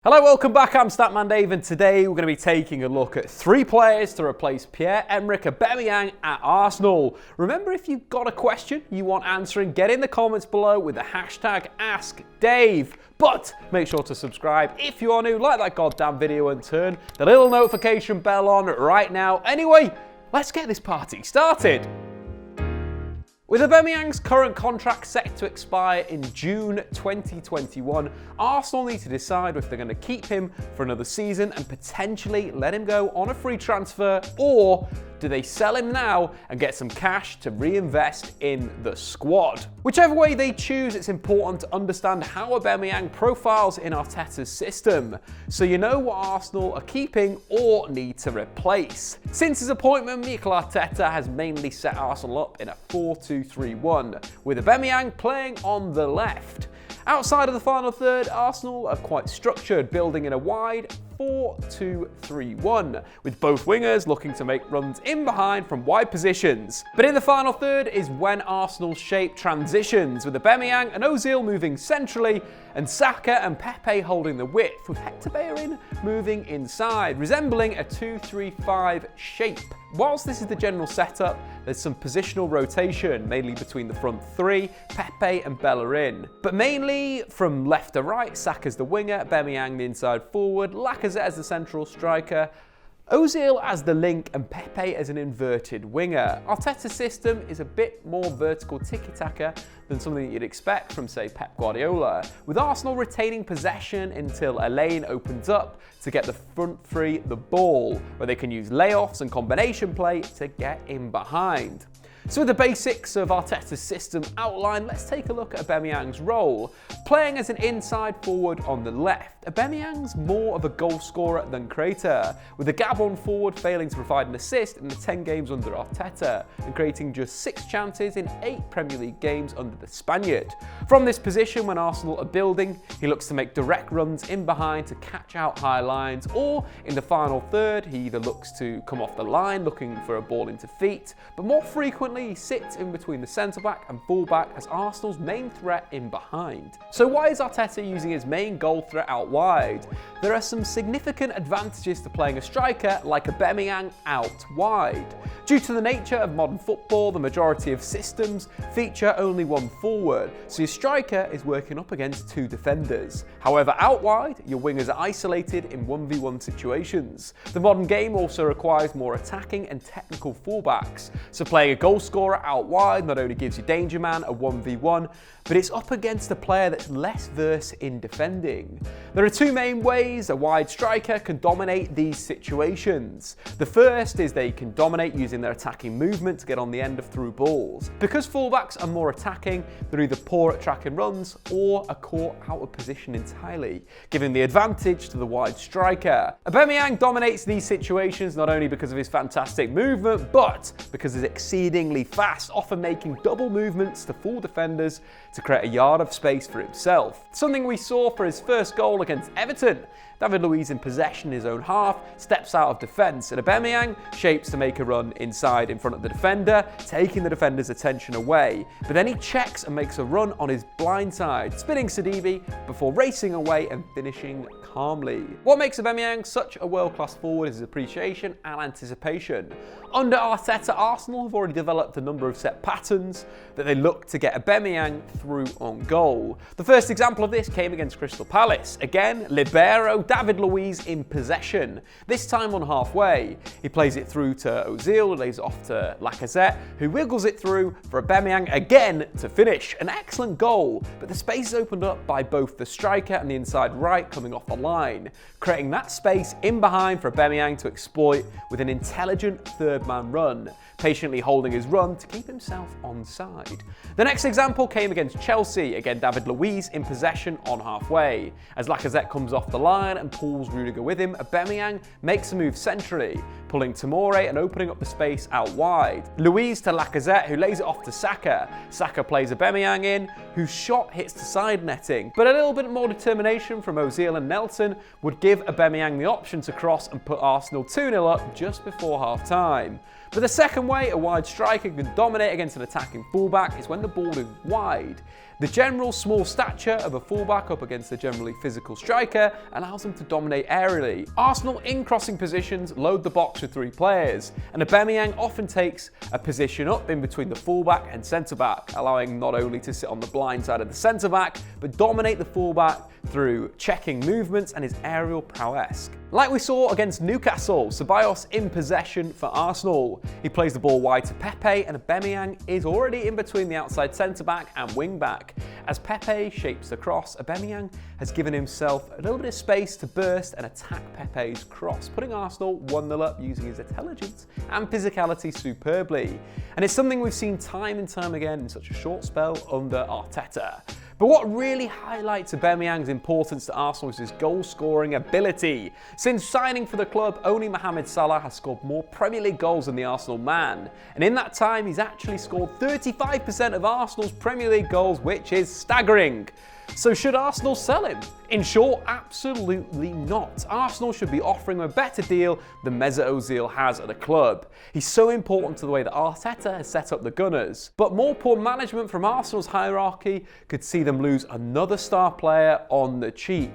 Hello, welcome back. I'm Statman Dave, and today we're going to be taking a look at 3 players to replace Pierre-Emerick Aubameyang at Arsenal. Remember, if you've got a question you want answering, get in the comments below with the hashtag AskDave. But make sure to subscribe if you are new, like that goddamn video, and turn the little notification bell on right now. Anyway, let's get this party started. With Aubameyang's current contract set to expire in June 2021, Arsenal need to decide if they're going to keep him for another season and potentially let him go on a free transfer, or do they sell him now and get some cash to reinvest in the squad? Whichever way they choose, it's important to understand how Aubameyang profiles in Arteta's system, so you know what Arsenal are keeping or need to replace. Since his appointment, Mike Arteta has mainly set Arsenal up in a 4-2-3-1, with Aubameyang playing on the left. Outside of the final third, Arsenal are quite structured, building in a wide 4-2-3-1, with both wingers looking to make runs in behind from wide positions. But in the final third is when Arsenal's shape transitions, with Aubameyang and Ozil moving centrally, and Saka and Pepe holding the width, with Hector Bellerin moving inside, resembling a 2-3-5 shape. Whilst this is the general setup, there's some positional rotation, mainly between the front 3, Pepe and Bellerin. But mainly from left to right, Saka's the winger, Aubameyang the inside forward, Lacazette as the central striker, Ozil as the link, and Pepe as an inverted winger. Arteta's system is a bit more vertical tiki-taka than something that you'd expect from, say, Pep Guardiola, with Arsenal retaining possession until a lane opens up to get the front 3 the ball, where they can use layoffs and combination play to get in behind. So with the basics of Arteta's system outlined, let's take a look at Aubameyang's role. Playing as an inside forward on the left, Aubameyang's more of a goal scorer than creator, with the Gabon forward failing to provide an assist in the 10 games under Arteta, and creating just 6 chances in 8 Premier League games under the Spaniard. From this position, when Arsenal are building, he looks to make direct runs in behind to catch out high lines, or in the final third, he either looks to come off the line looking for a ball into feet, but more frequently he sits in between the centre-back and full-back as Arsenal's main threat in behind. So why is Arteta using his main goal threat out wide? There are some significant advantages to playing a striker like Aubameyang out wide. Due to the nature of modern football, the majority of systems feature only one forward, so your striker is working up against 2 defenders. However, out wide, your wingers are isolated in 1v1 situations. The modern game also requires more attacking and technical fullbacks, so playing a goal scorer out wide not only gives your danger man a 1v1, but it's up against a player that's less versed in defending. There are 2 main ways a wide striker can dominate these situations. The first is they can dominate using their attacking movement to get on the end of through balls. Because fullbacks are more attacking, they're either poor at tracking runs or are caught out of position entirely, giving the advantage to the wide striker. Aubameyang dominates these situations not only because of his fantastic movement, but because he's exceedingly fast, often making double movements to full defenders to create a yard of space for himself. Something we saw for his first goal against Everton. David Luiz in possession in his own half, steps out of defence, and Aubameyang shapes to make a run inside in front of the defender, taking the defender's attention away. But then he checks and makes a run on his blind side, spinning Sidibe before racing away and finishing calmly. What makes Aubameyang such a world-class forward is his appreciation and anticipation. Under Arteta, Arsenal have already developed a number of set patterns that they look to get Aubameyang through on goal. The first example of this came against Crystal Palace. Again, libero David Luiz in possession, this time on halfway. He plays it through to Ozil, lays it off to Lacazette, who wiggles it through for Aubameyang again to finish. An excellent goal, but the space is opened up by both the striker and the inside right coming off the line, creating that space in behind for Aubameyang to exploit with an intelligent third-man run, patiently holding his run to keep himself onside. The next example came against Chelsea, again David Luiz in possession on halfway. As Lacazette comes off the line and pulls Rudiger with him, Aubameyang makes a move centrally, pulling Tomori and opening up the space out wide. Luiz to Lacazette, who lays it off to Saka. Saka plays Aubameyang in, whose shot hits the side netting, but a little bit more determination from Ozil and Nelson would give Aubameyang the option to cross and put Arsenal 2-0 up just before half-time. But the second way a wide striker can dominate against an attacking fullback is when the ball is wide. The general small stature of a fullback up against a generally physical striker allows them to dominate aerially. Arsenal in crossing positions load the box with 3 players, and Aubameyang often takes a position up in between the fullback and centre-back, allowing not only to sit on the blind side of the centre-back, but dominate the fullback through checking movements and his aerial prowess. Like we saw against Newcastle, Ceballos in possession for Arsenal. He plays the ball wide to Pepe, and Aubameyang is already in between the outside centre-back and wing-back. As Pepe shapes the cross, Aubameyang has given himself a little bit of space to burst and attack Pepe's cross, putting Arsenal 1-0 up using his intelligence and physicality superbly. And it's something we've seen time and time again in such a short spell under Arteta. But what really highlights Aubameyang's importance to Arsenal is his goal-scoring ability. Since signing for the club, only Mohamed Salah has scored more Premier League goals than the Arsenal man. And in that time, he's actually scored 35% of Arsenal's Premier League goals, which is staggering. So should Arsenal sell him? In short, absolutely not. Arsenal should be offering him a better deal than Mesut Ozil has at the club. He's so important to the way that Arteta has set up the Gunners. But more poor management from Arsenal's hierarchy could see them lose another star player on the cheap.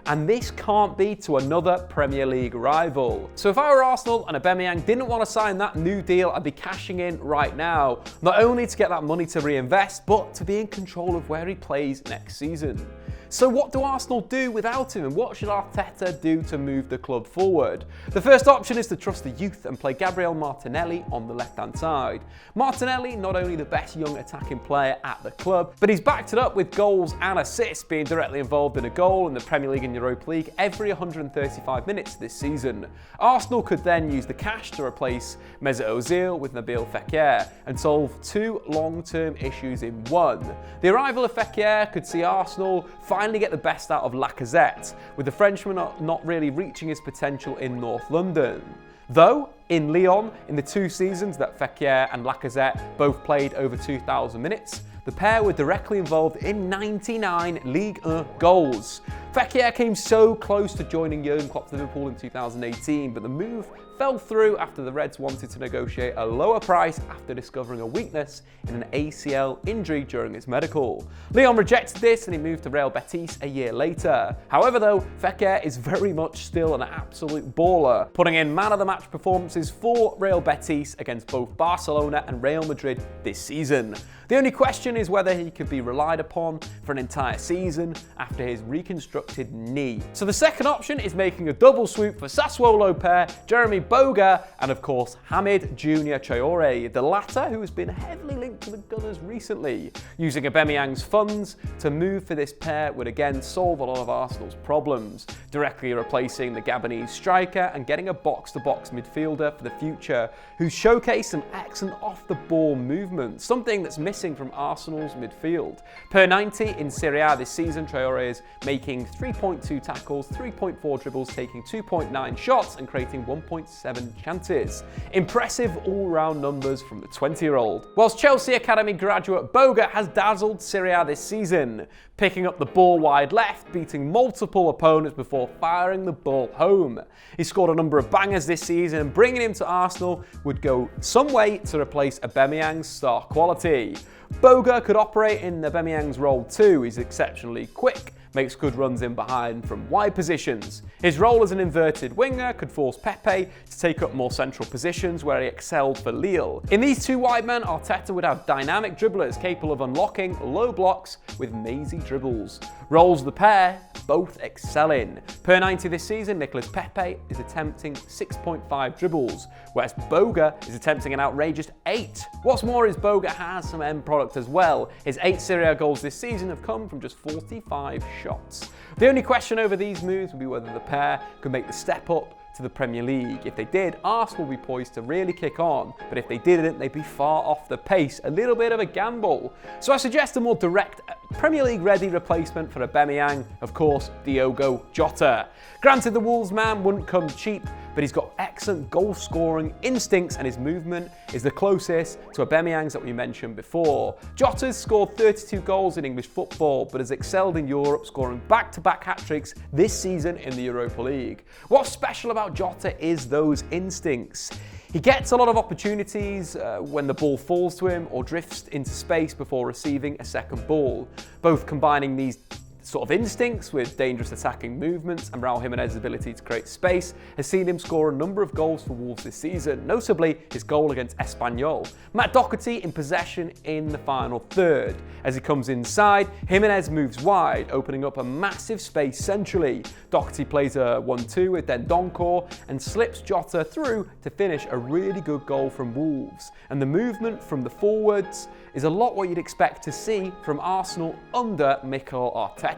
And this can't be to another Premier League rival. So if I were Arsenal and Aubameyang didn't want to sign that new deal, I'd be cashing in right now. Not only to get that money to reinvest, but to be in control of where he plays next season. So what do Arsenal do without him, and what should Arteta do to move the club forward? The first option is to trust the youth and play Gabriel Martinelli on the left-hand side. Martinelli, not only the best young attacking player at the club, but he's backed it up with goals and assists, being directly involved in a goal in the Premier League and Europa League every 135 minutes this season. Arsenal could then use the cash to replace Mesut Ozil with Nabil Fekir and solve 2 long-term issues in one. The arrival of Fekir could see Arsenal finally get the best out of Lacazette, with the Frenchman not really reaching his potential in North London. Though, in Lyon, in the 2 seasons that Fekir and Lacazette both played over 2,000 minutes, the pair were directly involved in 99 Ligue 1 goals. Fekir came so close to joining Jurgen Klopp's Liverpool in 2018, but the move fell through after the Reds wanted to negotiate a lower price after discovering a weakness in an ACL injury during his medical. Lyon rejected this and he moved to Real Betis a year later. However though, Fekir is very much still an absolute baller, putting in man-of-the-match performances for Real Betis against both Barcelona and Real Madrid this season. The only question is whether he could be relied upon for an entire season after his reconstructed knee. So the second option is making a double swoop for Sassuolo pair Jeremy Boga and of course Hamid Junior Traore, the latter who has been heavily linked to the Gunners recently. Using Aubameyang's funds to move for this pair would again solve a lot of Arsenal's problems, directly replacing the Gabonese striker and getting a box-to-box midfielder for the future who showcased some excellent off-the-ball movement, something that's missing from Arsenal's midfield. Per 90 in Serie A this season, Traore is making 3.2 tackles, 3.4 dribbles, taking 2.9 shots and creating 1.7 chances. Impressive all-round numbers from the 20-year-old. Whilst Chelsea Academy graduate Boga has dazzled Serie A this season, picking up the ball wide left, beating multiple opponents before firing the ball home. He scored a number of bangers this season, and bringing him to Arsenal would go some way to replace Aubameyang's star quality. Boga could operate in Aubameyang's role too. He's exceptionally quick, makes good runs in behind from wide positions. His role as an inverted winger could force Pepe to take up more central positions where he excelled for Lille. In these 2 wide men, Arteta would have dynamic dribblers capable of unlocking low blocks with mazy dribbles. Roles of the pair both excel in. Per 90 this season, Nicolas Pepe is attempting 6.5 dribbles, whereas Boga is attempting an outrageous 8. What's more is Boga has some end product as well. His 8 Serie A goals this season have come from just 45 shots. The only question over these moves would be whether the pair could make the step up to the Premier League. If they did, Arsenal would be poised to really kick on, but if they didn't, they'd be far off the pace. A little bit of a gamble. So I suggest a more direct Premier League ready replacement for Aubameyang, of course, Diogo Jota. Granted, the Wolves man wouldn't come cheap, but he's got excellent goal-scoring instincts and his movement is the closest to Aubameyang's that we mentioned before. Jota's scored 32 goals in English football, but has excelled in Europe, scoring back-to-back hat-tricks this season in the Europa League. What's special about Jota is those instincts. He gets a lot of opportunities when the ball falls to him or drifts into space before receiving a second ball, both combining these sort of instincts with dangerous attacking movements, and Raul Jimenez's ability to create space has seen him score a number of goals for Wolves this season, notably his goal against Espanyol. Matt Doherty in possession in the final third. As he comes inside, Jimenez moves wide, opening up a massive space centrally. Doherty plays a 1-2 with Dendoncourt and slips Jota through to finish a really good goal from Wolves. And the movement from the forwards is a lot what you'd expect to see from Arsenal under Mikel Arteta.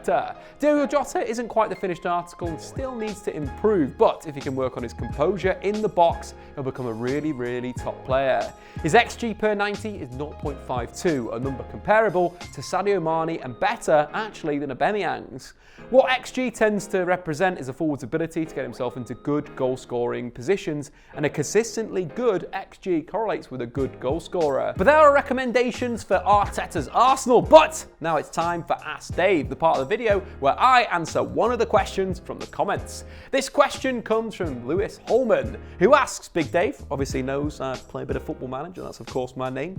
Diogo Jota isn't quite the finished article and still needs to improve, but if he can work on his composure in the box, he'll become a really, really top player. His XG per 90 is 0.52, a number comparable to Sadio Mane and better actually than Aubameyang's. What XG tends to represent is a forward's ability to get himself into good goal-scoring positions, and a consistently good XG correlates with a good goal scorer. But there are recommendations for Arteta's Arsenal, but now it's time for Ask Dave, the part of the video where I answer one of the questions from the comments. This question comes from Lewis Holman, who asks, Big Dave obviously knows I play a bit of Football Manager, that's of course my name.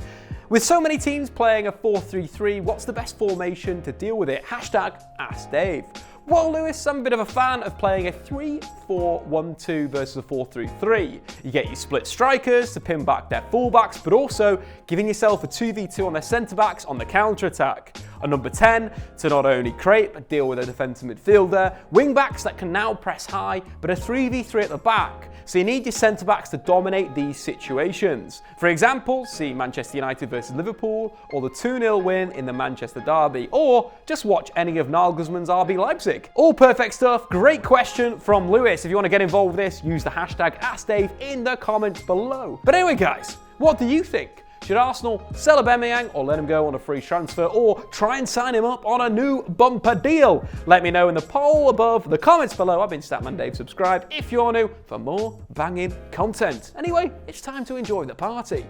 With so many teams playing a 4-3-3, what's the best formation to deal with it? Hashtag Ask Dave. Well, Lewis, I'm a bit of a fan of playing a 3-4-1-2 versus a 4-3-3. You get your split strikers to pin back their fullbacks, but also giving yourself a 2v2 on their centre-backs on the counter-attack. A number 10 to not only create but deal with a defensive midfielder, wing-backs that can now press high, but a 3v3 at the back. So you need your centre-backs to dominate these situations. For example, see Manchester United versus Liverpool, or the 2-0 win in the Manchester derby, or just watch any of Nagelsmann's RB Leipzig. All perfect stuff. Great question from Lewis. If you want to get involved with this, use the hashtag AskDave in the comments below. But anyway, guys, what do you think? Should Arsenal sell Aubameyang or let him go on a free transfer, or try and sign him up on a new bumper deal? Let me know in the poll above, the comments below. I've been Statman Dave. Subscribe if you're new for more banging content. Anyway, it's time to enjoy the party.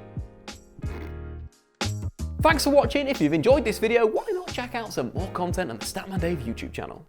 Thanks for watching. If you've enjoyed this video, why not check out some more content on the Statman Dave YouTube channel?